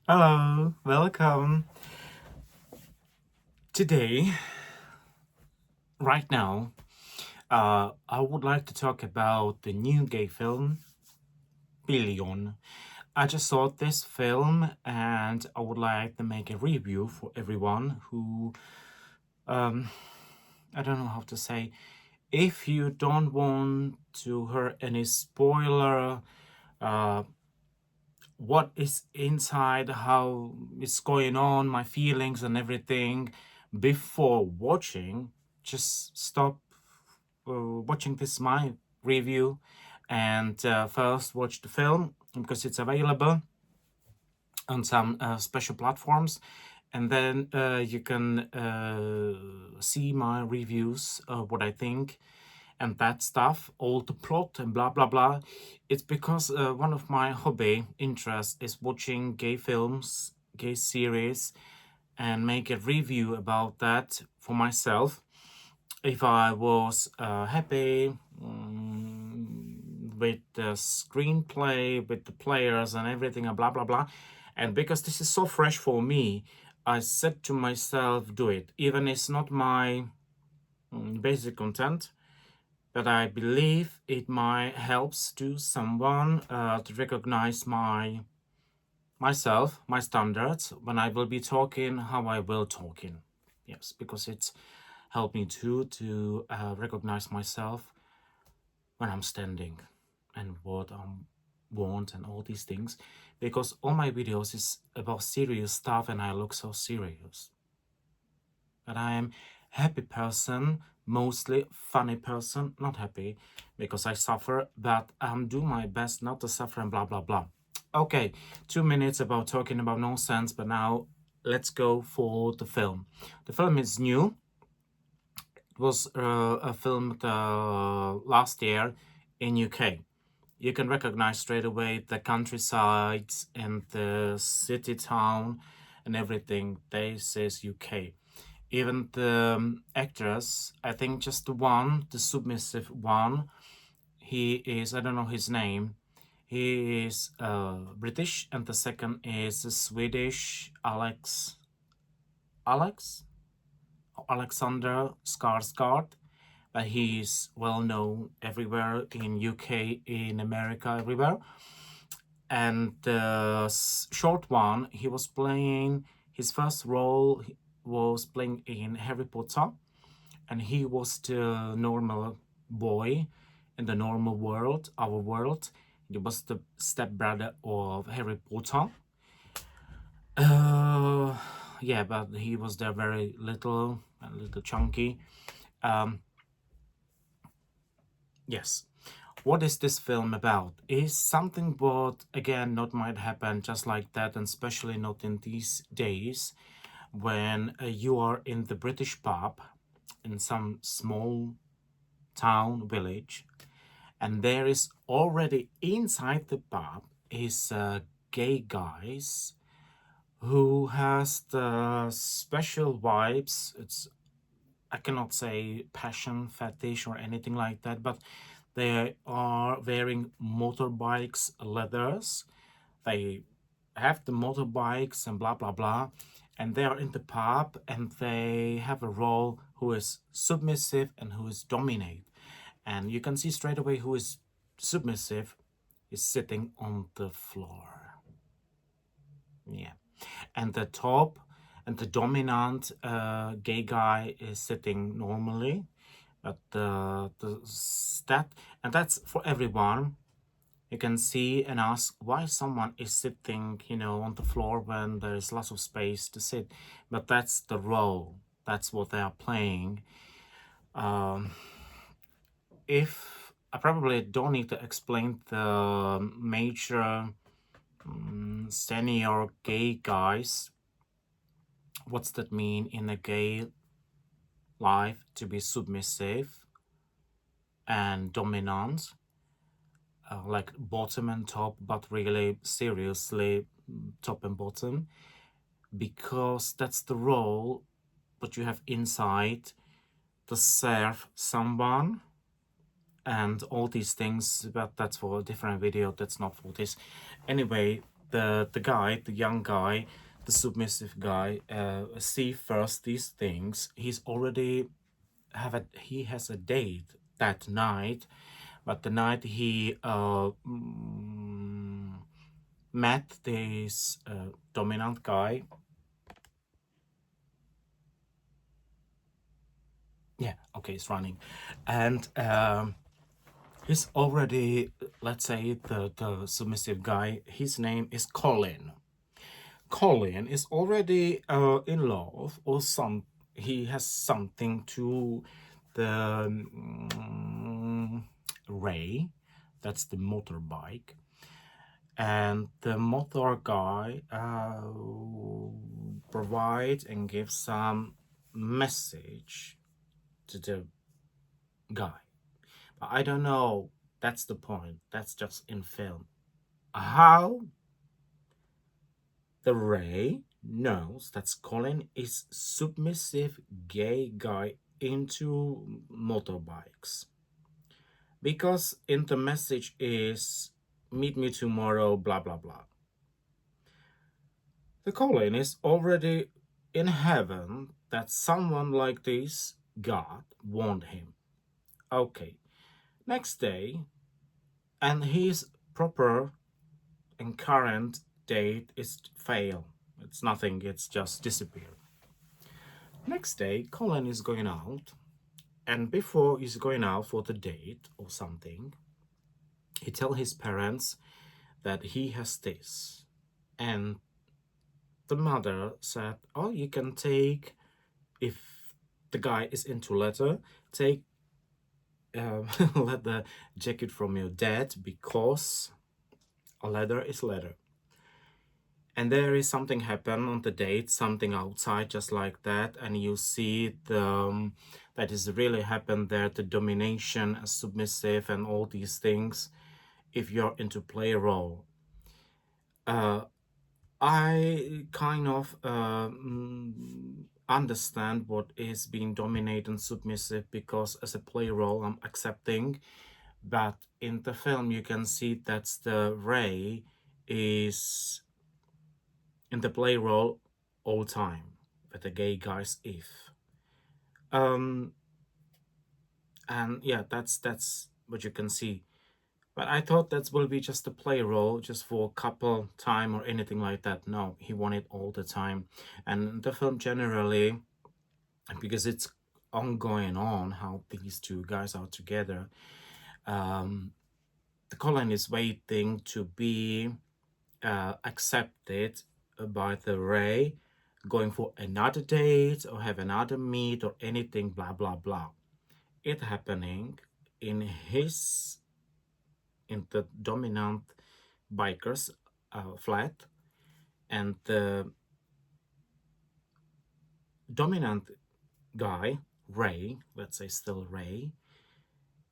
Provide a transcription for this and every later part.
Hello, welcome. Today, right now, I would like to talk about the new gay film, Billion. I just saw this film and I would like to make a review for everyone who, um, I don't know how to say, if you don't want to hear any spoiler, uh, what is inside, how it's going on, my feelings and everything before watching, just stop watching this my review and first watch the film because it's available on some special platforms, and then you can see my reviews, what I think and that stuff, all the plot and blah blah blah. It's because one of my hobby interests is watching gay films, gay series, and make a review about that for myself. If I was happy with the screenplay, with the players and everything, and blah blah blah. And because this is so fresh for me, I said to myself, do it. Even it's not my basic content, but I believe it might helps to someone to recognize myself, my standards when I will be talking, how I will talking. Yes, because it's helped me too to recognize myself when I'm standing and what I want and all these things. Because all my videos is about serious stuff and I look so serious. But I am happy person, mostly funny person, not happy because I suffer, but I'm do my best not to suffer and blah blah blah. Okay, 2 minutes about talking about nonsense, but now let's go for the film. The film is new. It was a film last year in UK. You can recognize straight away the countrysides and the city town and everything. They says UK. Even the actress, I think just the one, the submissive one, he is, I don't know his name. He is British, and the second is Swedish, Alex, Alexander Skarsgård. But he is well known everywhere in UK, in America, everywhere. And the short one, he was playing his first role was playing in Harry Potter, and he was the normal boy in the normal world, our world. He was the stepbrother of Harry Potter. Uh, yeah, but he was there very little, a little chunky. Um, yes. What is this film about? Is something what again not might happen just like that, and especially not in these days when you are in the British pub in some small town village, and there is already inside the pub is gay guys who has the special vibes. It's, I cannot say passion fetish or anything like that, but they are wearing motorbikes, leathers. They have the motorbikes and blah blah blah, and they are in the pub and they have a role who is submissive and who is dominate. And you can see straight away who is submissive is sitting on the floor. Yeah. And the top and the dominant gay guy is sitting normally. But the stat, and that's for everyone. You can see and ask why someone is sitting, on the floor when there is lots of space to sit. But that's the role. That's what they are playing. Um, if I probably don't need to explain the major senior gay guys, what's that mean in a gay life to be submissive and dominant, like bottom and top, but really seriously top and bottom, because that's the role that you have inside to serve someone and all these things. But that's for a different video, that's not for this. Anyway, the guy, the young guy, the submissive guy, see first these things. He has a date that night, but the night he met this dominant guy. Yeah, okay, it's running, and he's already, let's say, the submissive guy. His name is Colin. Colin is already in love, or some. He has something to the Ray. That's the motorbike, and the motor guy provides and gives some message to the guy. But I don't know. That's the point. That's just in film. How the Ray knows that Colin is submissive gay guy into motorbikes. Because in the message is meet me tomorrow, blah blah blah. The Colin is already in heaven that someone like this God warned him. Okay. Next day, and his proper and current date is fail. It's nothing, it's just disappear. Next day, Colin is going out, and before he's going out for the date or something, he tell his parents that he has this. And the mother said, oh, you can take, if the guy is into leather, take leather jacket from your dad, because a leather is leather. And there is something happen on the date, something outside just like that, and you see that is really happened there, the domination, submissive, and all these things. If you're into play a role, I kind of understand what is being dominated and submissive, because as a play role I'm accepting, but in the film you can see that the Ray is in the play role all time with the gay guys if and yeah, that's what you can see. But I thought that will be just a play role just for a couple time or anything like that. No, he won it all the time. And the film generally, because it's ongoing on how these two guys are together, the Colin is waiting to be accepted by the Ray, going for another date or have another meet or anything, blah blah blah. It happening in his, in the dominant biker's flat, and the dominant guy, Ray, let's say still Ray,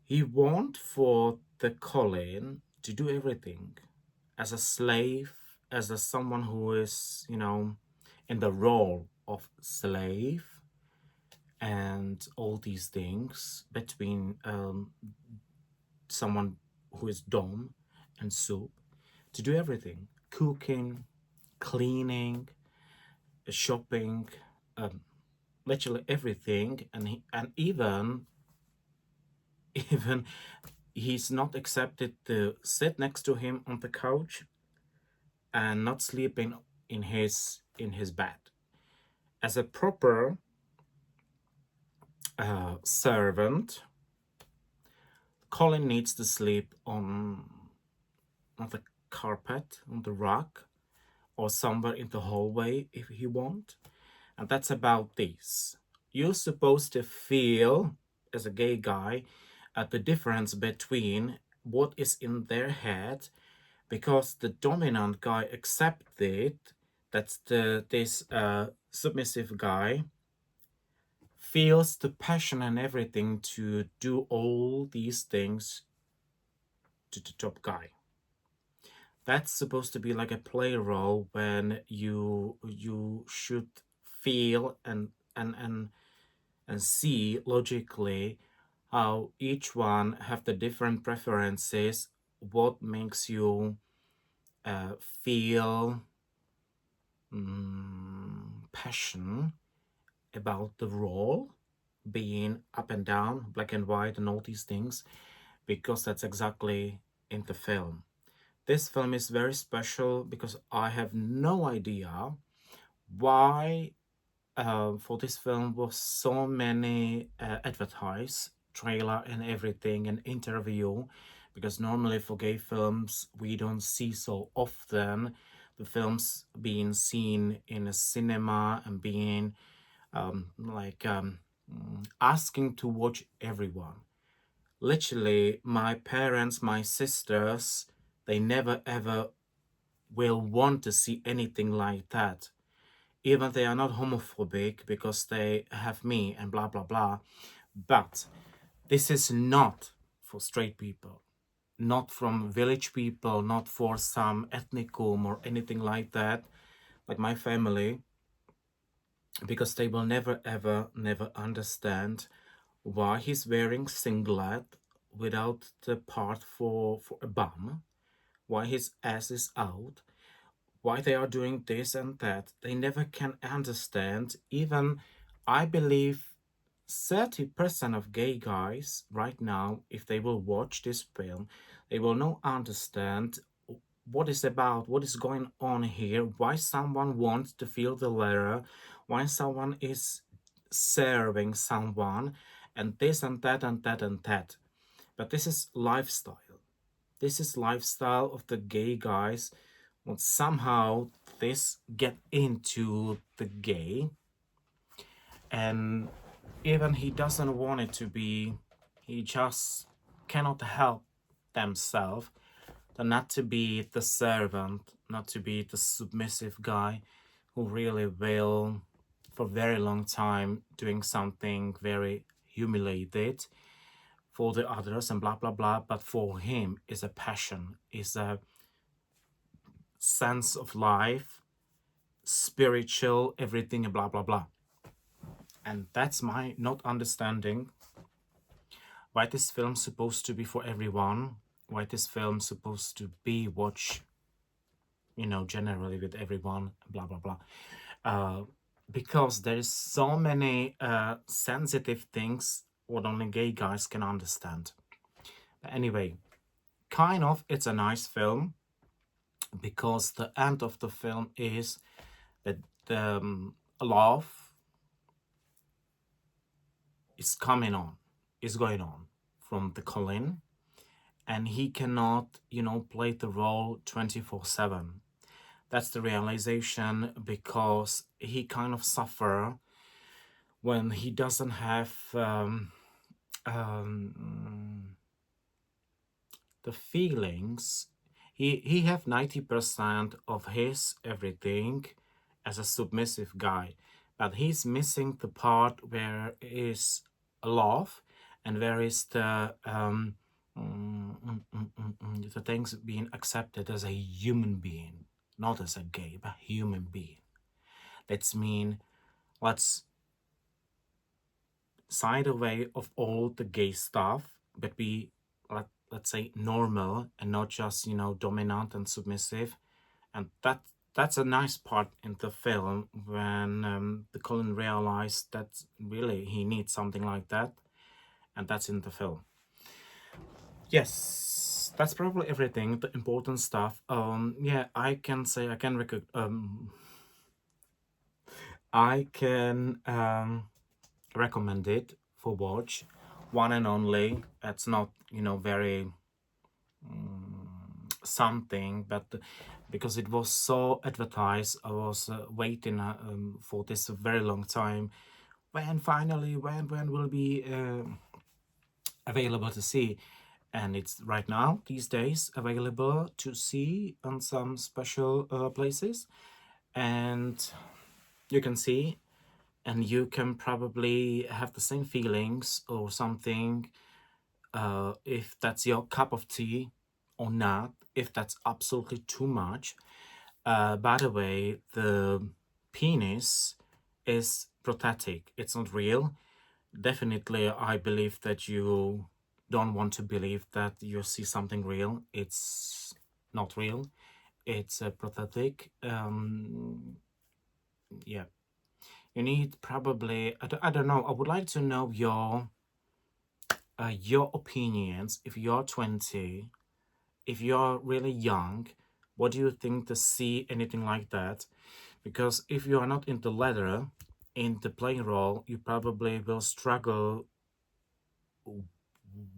he want for the Colin to do everything as a slave, as a someone who is, in the role of slave, and all these things between someone who is dom and soup, to do everything, cooking, cleaning, shopping, um, literally everything. And even even he's not accepted to sit next to him on the couch and not sleeping in his bed. As a proper servant, Colin needs to sleep on the carpet, on the rug, or somewhere in the hallway if he want. And that's about this. You're supposed to feel, as a gay guy, the difference between what is in their head, because the dominant guy accepted that this submissive guy feels the passion and everything to do all these things to the top guy. That's supposed to be like a play role when you should feel and see logically how each one have the different preferences, what makes you feel passion about the role being up and down, black and white, and all these things, because that's exactly in the film. This film is very special because I have no idea why for this film was so many advertise, trailer and everything, and interview, because normally for gay films we don't see so often the films being seen in a cinema and being asking to watch everyone. Literally, my parents, my sisters, they never ever will want to see anything like that. Even they are not homophobic because they have me and blah blah blah. But this is not for straight people, not from village people, not for some ethnicum or anything like that, like my family, because they will never ever never understand why he's wearing singlet without the part for a bum, why his ass is out, why they are doing this and that. They never can understand. Even I believe 30% of gay guys right now, if they will watch this film, they will not understand what is about, what is going on here, why someone wants to feel the letter, why someone is serving someone, and this and that and that and that. But this is lifestyle. This is lifestyle of the gay guys. But somehow this get into the gay, and even he doesn't want it to be, he just cannot help themselves to not to be the servant, not to be the submissive guy who really will for a very long time doing something very humiliated for the others and blah blah blah. But for him is a passion, is a sense of life, spiritual, everything, and blah blah blah. And that's my not understanding why this film's supposed to be for everyone, why this film's supposed to be watched, generally with everyone, blah blah blah. Because there is so many sensitive things what only gay guys can understand. But anyway, kind of it's a nice film because the end of the film is that the love is coming on, is going on from the Colin, and he cannot, play the role 24/7. That's the realization because he kind of suffer when he doesn't have the feelings. He have 90% of his everything as a submissive guy, but he's missing the part where is love and where is the things being accepted as a human being, not as a gay, but human being. That's mean let's side away of all the gay stuff, but be let's say normal and not just dominant and submissive. And that's a nice part in the film when the Colin realized that really he needs something like that, and that's in the film. Yes, that's probably everything, the important stuff. Yeah, I can say I can recommend it for watch, one and only. It's not very something, but because it was so advertised, I was waiting for this a very long time. When finally, when will be available to see? And it's right now, these days, available to see on some special places. And you can see, and you can probably have the same feelings or something, if that's your cup of tea or not, if that's absolutely too much. By the way, the penis is prosthetic, it's not real. Definitely, I believe that you don't want to believe that you see something real. It's not real. it's pathetic. Yeah, you need probably, I don't know, I would like to know your opinions. If you're 20, if you're really young, what do you think to see anything like that? Because if you are not in the letter, in the playing role, you probably will struggle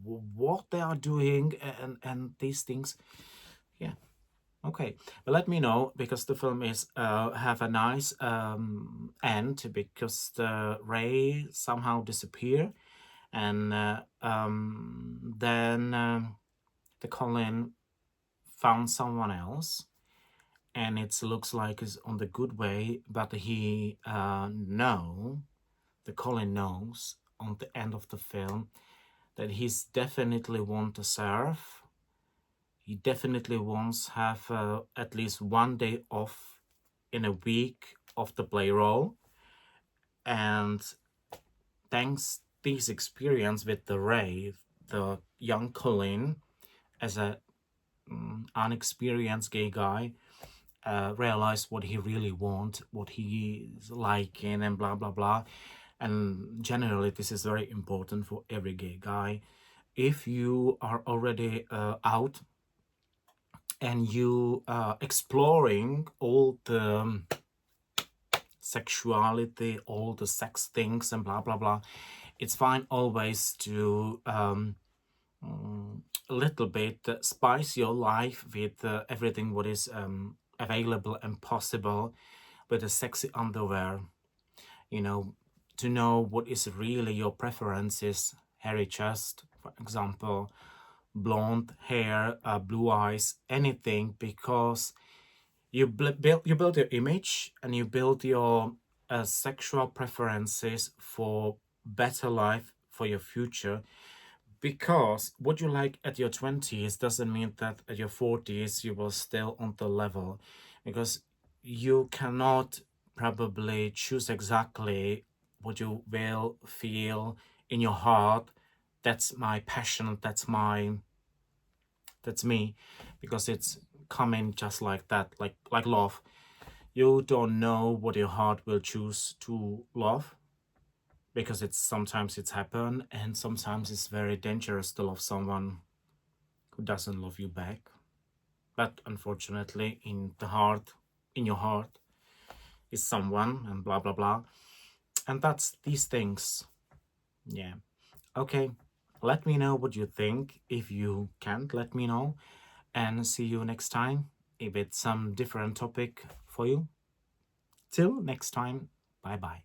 what they are doing and these things. Yeah, okay. But let me know, because the film is have a nice end, because the Ray somehow disappear, and then the Colin found someone else, and it looks like it's on the good way, but he the Colin knows on the end of the film that he's definitely want to serve. He definitely wants have at least one day off in a week of the play role, and thanks this experience with the Ray, the young Colin, as a unexperienced gay guy, realize what he really wants, what he's liking, and blah blah blah. And generally, this is very important for every gay guy. If you are already out and you exploring all the sexuality, all the sex things, and blah blah blah, it's fine always to a little bit spice your life with everything what is available and possible with a sexy underwear, you know, to know what is really your preferences. Hairy chest, for example, blonde hair, blue eyes, anything, because you build your image, and you build your sexual preferences for better life for your future. Because what you like at your 20s doesn't mean that at your 40s you will still on the level, because you cannot probably choose exactly what you will feel in your heart. That's my passion, that's me, because it's coming just like that, like love. You don't know what your heart will choose to love, because it's sometimes it's happen, and sometimes it's very dangerous to love someone who doesn't love you back. But unfortunately, in your heart is someone, and blah blah blah. And that's these things. Yeah. Okay. Let me know what you think. If you can't, let me know. And see you next time if it's some different topic for you. Till next time. Bye bye.